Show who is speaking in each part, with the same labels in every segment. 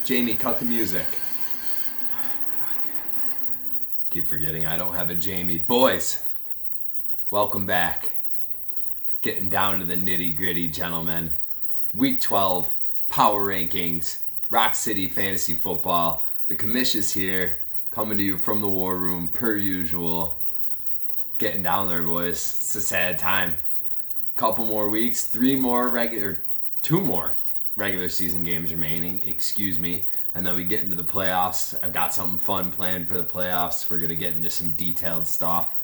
Speaker 1: Jamie, cut the music. Keep forgetting I don't have a Jamie. Boys, welcome back. Getting down to the nitty gritty, gentlemen. Week 12, power rankings, Rock City Fantasy Football. The commish is here, coming to you from the war room, per usual. Getting down there, boys. It's a sad time. Couple more weeks, two more regular season games remaining, and then we get into the playoffs. I've got something fun planned for the playoffs. We're going to get into some detailed stuff.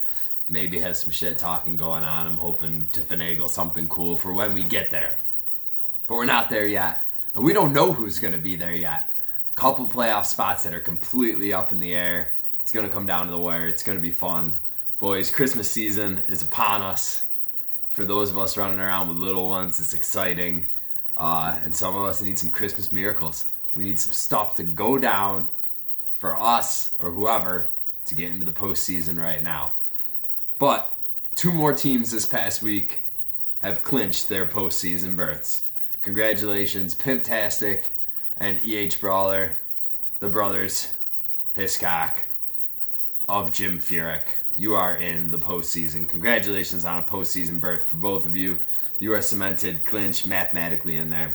Speaker 1: Maybe have some shit talking going on. I'm hoping to finagle something cool for when we get there. But we're not there yet, and we don't know who's going to be there yet. Couple playoff spots that are completely up in the air. It's going to come down to the wire. It's going to be fun. Boys, Christmas season is upon us. For those of us running around with little ones, it's exciting. And some of us need some Christmas miracles. We need some stuff to go down for us or whoever to get into the postseason right now. But 2 more teams this past week have clinched their postseason berths. Congratulations, Pimptastic and EH Brawler, the brothers Hiscock of Jim Furyk. You are in the postseason. Congratulations on a postseason berth for both of you. You are cemented, clinched, mathematically in there.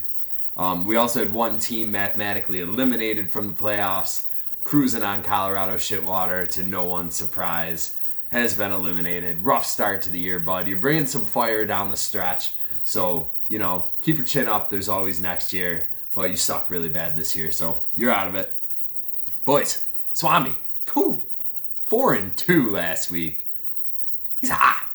Speaker 1: We also had one team mathematically eliminated from the playoffs. Cruising on Colorado Shitwater, to no one's surprise, has been eliminated. Rough start to the year, bud. You're bringing some fire down the stretch. So, keep your chin up. There's always next year. But you suck really bad this year, so you're out of it. Boys, Swami, 4-2 last week. He's hot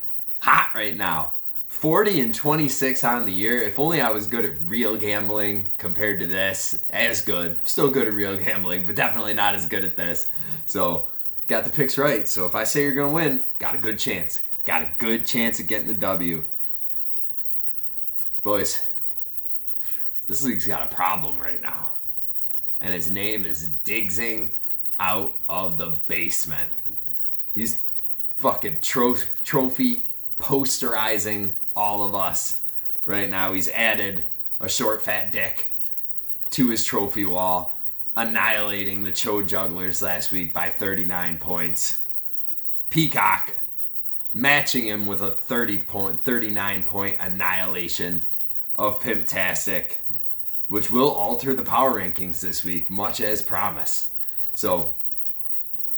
Speaker 1: right now. 40-26 on the year. If only I was good at real gambling compared to this. As good. Still good at real gambling, but definitely not as good at this. So, got the picks right. So if I say you're going to win, got a good chance. Got a good chance at getting the W. Boys, this league's got a problem right now. And his name is Diggsing out of the basement. He's fucking trophy posterizing all of us right now. He's added a short fat dick to his trophy wall, annihilating the Cho Jugglers last week by 39 points. Peacock matching him with a 39-point annihilation of Pimptastic, which will alter the power rankings this week, much as promised. So,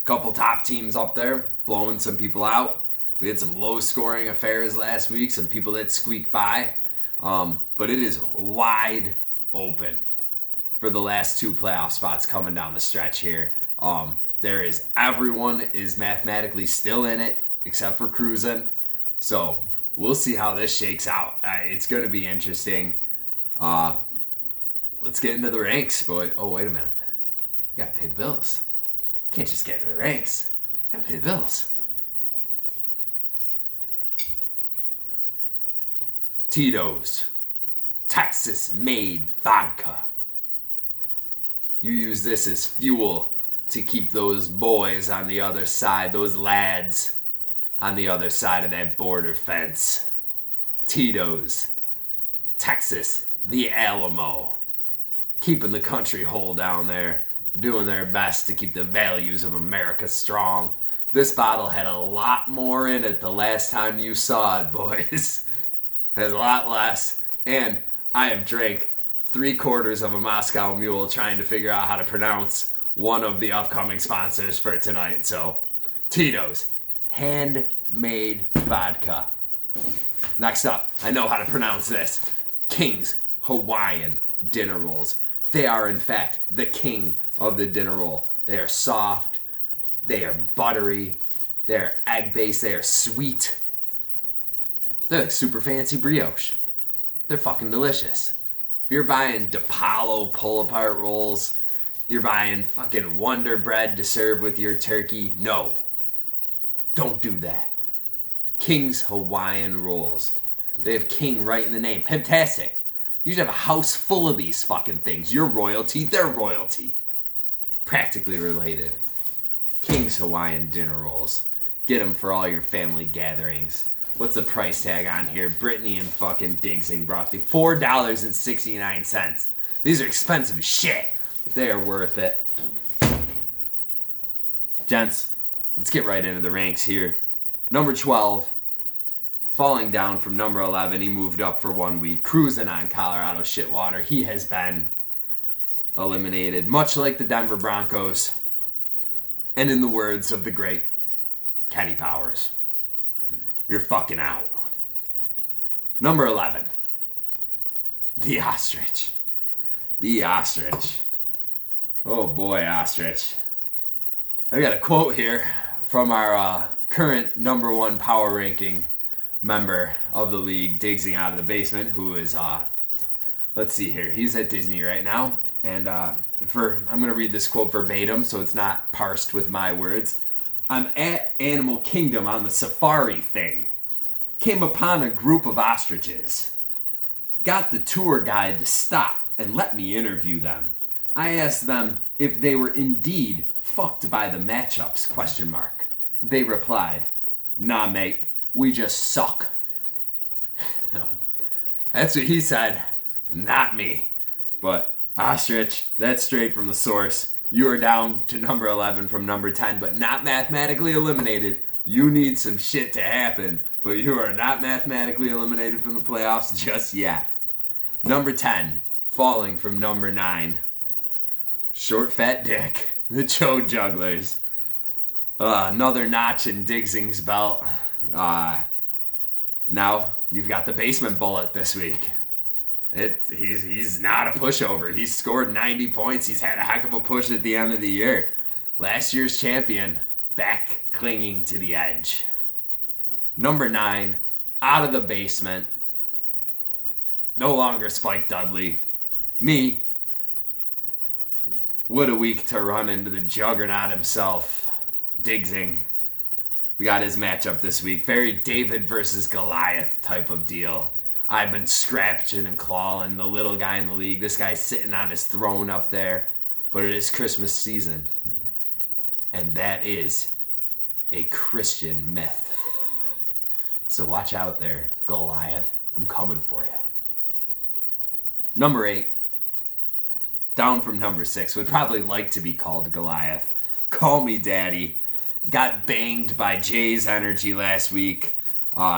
Speaker 1: couple top teams up there, blowing some people out. We had some low-scoring affairs last week, some people that squeaked by. But it is wide open for the last 2 playoff spots coming down the stretch here. Everyone is mathematically still in it, except for Cruisin'. So, we'll see how this shakes out. It's going to be interesting. Let's get into the ranks, boy. Oh, wait a minute. You got to pay the bills. Can't just get into the ranks. Got to pay the bills. Tito's Texas-made vodka. You use this as fuel to keep those boys on the other side, those lads on the other side of that border fence. Tito's Texas, the Alamo. Keeping the country whole down there. Doing their best to keep the values of America strong. This bottle had a lot more in it the last time you saw it, boys. Has a lot less. And I have drank 3/4 of a Moscow Mule trying to figure out how to pronounce one of the upcoming sponsors for tonight. So, Tito's handmade vodka. Next up, I know how to pronounce this. King's Hawaiian dinner rolls. They are, in fact, the king of the dinner roll. They are soft. They are buttery. They are egg-based. They are sweet. They're like super fancy brioche. They're fucking delicious. If you're buying DiPaolo pull-apart rolls, you're buying fucking Wonder Bread to serve with your turkey, no. Don't do that. King's Hawaiian rolls. They have king right in the name. Pimptastic. You should have a house full of these fucking things. You're royalty, they're royalty. Practically related. King's Hawaiian dinner rolls. Get them for all your family gatherings. What's the price tag on here? Brittany and fucking Diggsing brought me $4.69. These are expensive as shit. but they are worth it. Gents, let's get right into the ranks here. Number 12, falling down from number 11. He moved up for 1 week, cruising on Colorado shitwater. He has been eliminated, much like the Denver Broncos. And in the words of the great Kenny Powers, you're fucking out. Number 11, the ostrich. The ostrich. Oh boy, ostrich. I got a quote here from our current number 1 power ranking member of the league, Diggsing out of the basement, who is, let's see here, he's at Disney right now. And I'm going to read this quote verbatim, so it's not parsed with my words. I'm at Animal Kingdom on the safari thing. Came upon a group of ostriches. Got the tour guide to stop and let me interview them. I asked them if they were indeed fucked by the matchups, ? They replied, nah mate, we just suck. That's what he said, not me. But ostrich, that's straight from the source. You are down to number 11 from number 10, but not mathematically eliminated. You need some shit to happen, but you are not mathematically eliminated from the playoffs just yet. Number 10, falling from number 9. Short Fat Dick, the Joe Jugglers. Another notch in Diggsing's belt. Now you've got the basement bullet this week. He's not a pushover. He's scored 90 points. He's had a heck of a push at the end of the year. Last year's champion, back clinging to the edge. Number 9, out of the basement. No longer Spike Dudley. Me. What a week to run into the juggernaut himself, Diggsing. We got his matchup this week. Very David versus Goliath type of deal. I've been scratching and clawing the little guy in the league. This guy's sitting on his throne up there. But it is Christmas season. And that is a Christian myth. So watch out there, Goliath. I'm coming for you. Number 8. Down from number 6. Would probably like to be called Goliath. Call me daddy. Got banged by Jay's energy last week.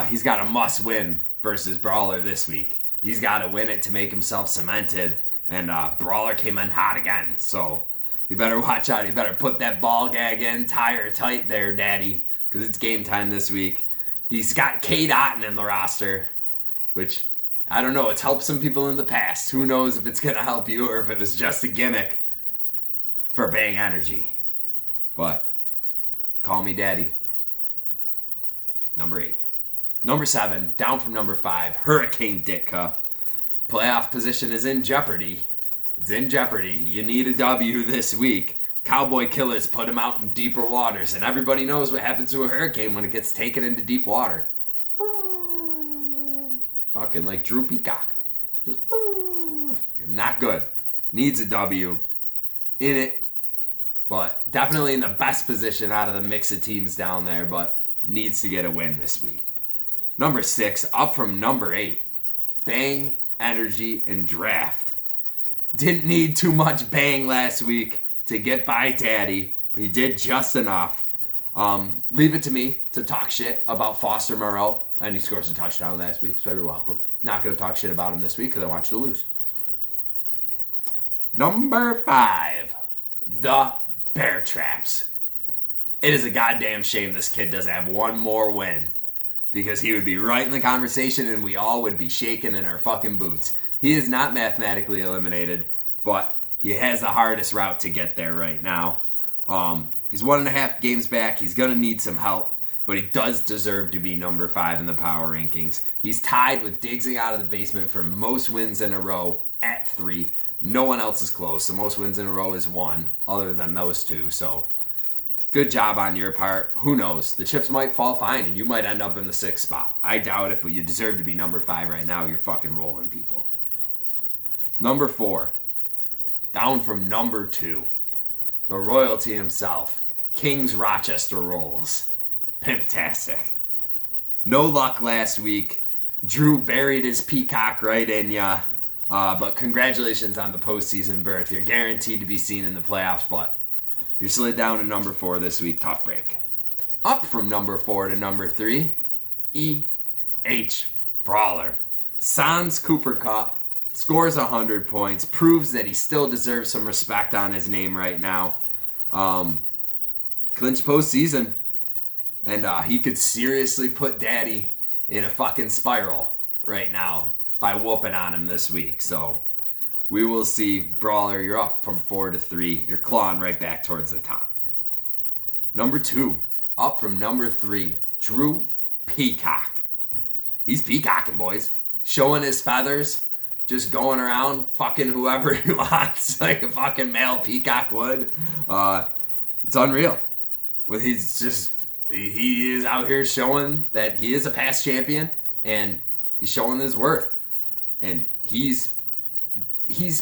Speaker 1: He's got a must win versus Brawler this week. He's got to win it to make himself cemented. And Brawler came in hot again. So you better watch out. You better put that ball gag in. Tie her tight there, daddy. Because it's game time this week. He's got Kate Otten in the roster. Which, I don't know. It's helped some people in the past. Who knows if it's going to help you or if it was just a gimmick for Bang Energy. But call me daddy. Number 8. Number 7, down from number 5, Hurricane Ditka. Playoff position is in jeopardy. It's in jeopardy. You need a W this week. Cowboy Killers put him out in deeper waters, and everybody knows what happens to a hurricane when it gets taken into deep water. Fucking like Drew Peacock. Just not good. Needs a W in it, but definitely in the best position out of the mix of teams down there, but needs to get a win this week. Number 6, up from number 8, Bang, Energy, and Draft. Didn't need too much bang last week to get by Daddy, but he did just enough. Leave it to me to talk shit about Foster Moreau, and he scores a touchdown last week, so you're welcome. Not going to talk shit about him this week because I want you to lose. Number 5, the Bear Traps. It is a goddamn shame this kid doesn't have one more win, because he would be right in the conversation and we all would be shaking in our fucking boots. He is not mathematically eliminated, but he has the hardest route to get there right now. He's 1.5 games back. He's going to need some help, but he does deserve to be number 5 in the power rankings. He's tied with Diggsing out of the basement for most wins in a row at 3. No one else is close. The most wins in a row is 1, other than those 2. So good job on your part. Who knows? The chips might fall fine and you might end up in the 6th spot. I doubt it, but you deserve to be number 5 right now. You're fucking rolling, people. Number 4, down from number 2, the royalty himself, King's Rochester Rolls. Pimptastic. No luck last week. Drew buried his peacock right in ya. But congratulations on the postseason berth. You're guaranteed to be seen in the playoffs, but you're slid down to number 4 this week. Tough break. Up from number 4 to number 3, E.H. Brawler. Sans Cooper Cup, scores 100 points, proves that he still deserves some respect on his name right now. Clinch postseason, and he could seriously put Daddy in a fucking spiral right now by whooping on him this week. So we will see. Brawler, you're up from 4 to 3. You're clawing right back towards the top. Number 2, up from number 3, Drew Peacock. He's peacocking, boys. Showing his feathers, just going around fucking whoever he wants, like a fucking male peacock would. It's unreal. He is out here showing that he is a past champion, and he's showing his worth. And he's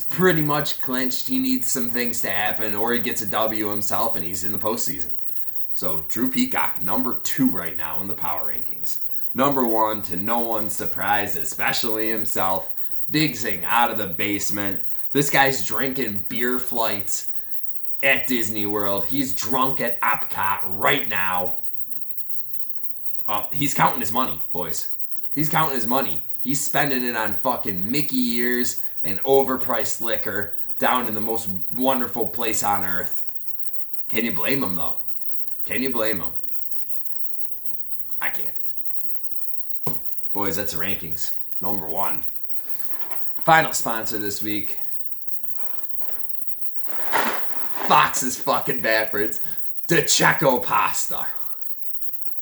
Speaker 1: pretty much clinched. He needs some things to happen, or he gets a W himself, and he's in the postseason. So Drew Peacock, number 2 right now in the power rankings. Number 1, to no one's surprise, especially himself, Diggsing out of the basement. This guy's drinking beer flights at Disney World. He's drunk at Epcot right now. He's counting his money, boys. He's counting his money. He's spending it on fucking Mickey ears and overpriced liquor down in the most wonderful place on earth. Can you blame him, though? Can you blame him? I can't. Boys, that's the rankings. Number 1. Final sponsor this week. Fox is fucking backwards. DeCecco Pasta.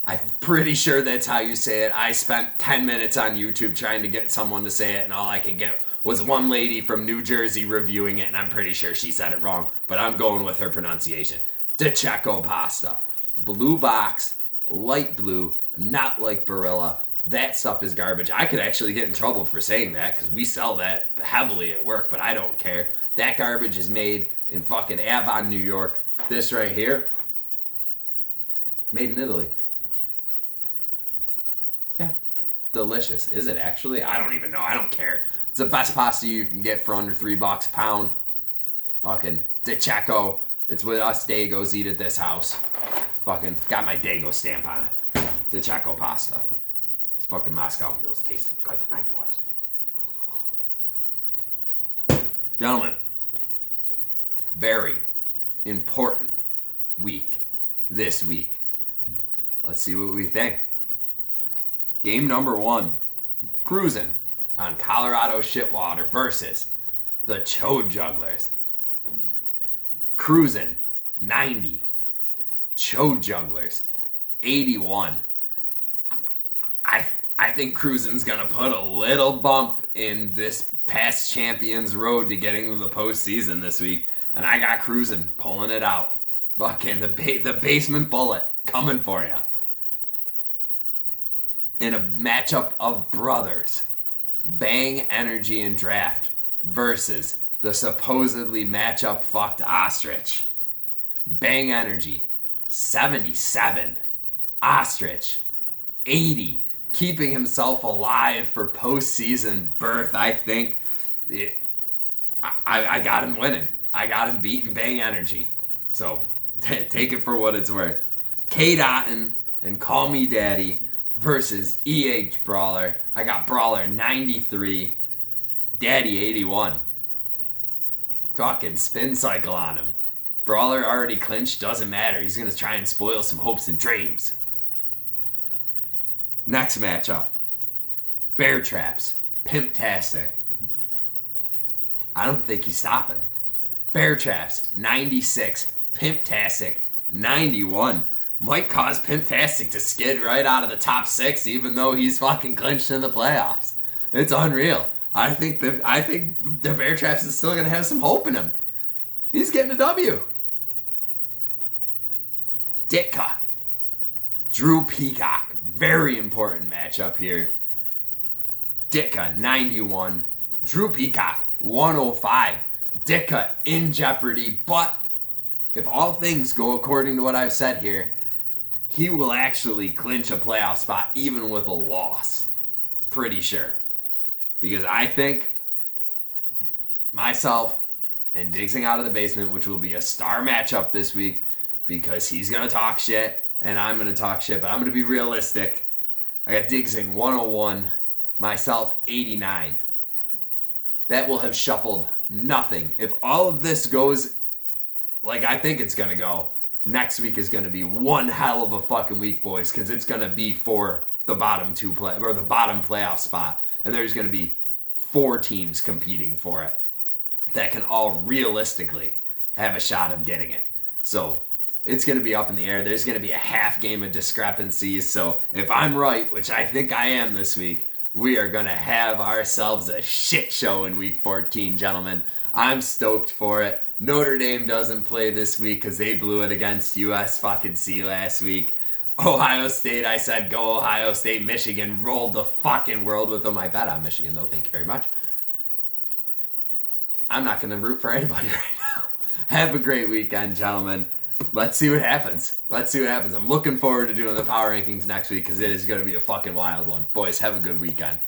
Speaker 1: I'm pretty sure that's how you say it. I spent 10 minutes on YouTube trying to get someone to say it, and all I could get was one lady from New Jersey reviewing it, and I'm pretty sure she said it wrong, but I'm going with her pronunciation. DeCecco Pasta. Blue box, light blue, not like Barilla. That stuff is garbage. I could actually get in trouble for saying that because we sell that heavily at work, but I don't care. That garbage is made in fucking Avon, New York. This right here, made in Italy. Yeah, delicious. Is it actually? I don't even know. I don't care. It's the best pasta you can get for under $3 a pound. Fucking DeCecco. It's what us Dagos eat at this house. Fucking got my Dago stamp on it. DeCecco Pasta. This fucking Moscow Mule's tasting good tonight, boys. Gentlemen, very important week this week. Let's see what we think. Game number 1, cruising on Colorado Shitwater versus the Chode Jugglers. Cruising 90. Chode Jugglers 81. I think Cruisin's going to put a little bump in this past champion's road to getting to the postseason this week. And I got Cruisin pulling it out. Fucking the basement bullet coming for you. In a matchup of brothers, Bang Energy and Draft versus the supposedly matchup fucked Ostrich. Bang Energy, 77. Ostrich, 80. Keeping himself alive for postseason berth, I think. I got him winning. I got him beating Bang Energy. So, take it for what it's worth. K. Dotton and Call Me Daddy versus E.H. Brawler. I got Brawler 93, Daddy 81. Fucking spin cycle on him. Brawler already clinched, doesn't matter. He's going to try and spoil some hopes and dreams. Next matchup. Bear Traps, Pimptastic. I don't think he's stopping. Bear Traps, 96, Pimptastic, 91. Might cause Pimptastic to skid right out of the top 6, even though he's fucking clinched in the playoffs. It's unreal. I think the Bear Traps is still going to have some hope in him. He's getting a W. Ditka. Drew Peacock. Very important matchup here. Ditka, 91. Drew Peacock, 105. Ditka in jeopardy, but if all things go according to what I've said here, he will actually clinch a playoff spot even with a loss. Pretty sure. Because I think myself and Diggsing out of the basement, which will be a star matchup this week because he's going to talk shit and I'm going to talk shit, but I'm going to be realistic. I got Diggsing 101, myself 89. That will have shuffled nothing. If all of this goes like I think it's going to go, next week is going to be one hell of a fucking week, boys, because it's going to be for the bottom or the bottom playoff spot. And there's going to be 4 teams competing for it that can all realistically have a shot of getting it. So it's going to be up in the air. There's going to be a half game of discrepancies. So if I'm right, which I think I am this week, we are going to have ourselves a shit show in week 14, gentlemen. I'm stoked for it. Notre Dame doesn't play this week because they blew it against USC last week. Ohio State, I said go Ohio State. Michigan rolled the fucking world with them. I bet on Michigan, though. Thank you very much. I'm not going to root for anybody right now. Have a great weekend, gentlemen. Let's see what happens. I'm looking forward to doing the power rankings next week because it is going to be a fucking wild one. Boys, have a good weekend.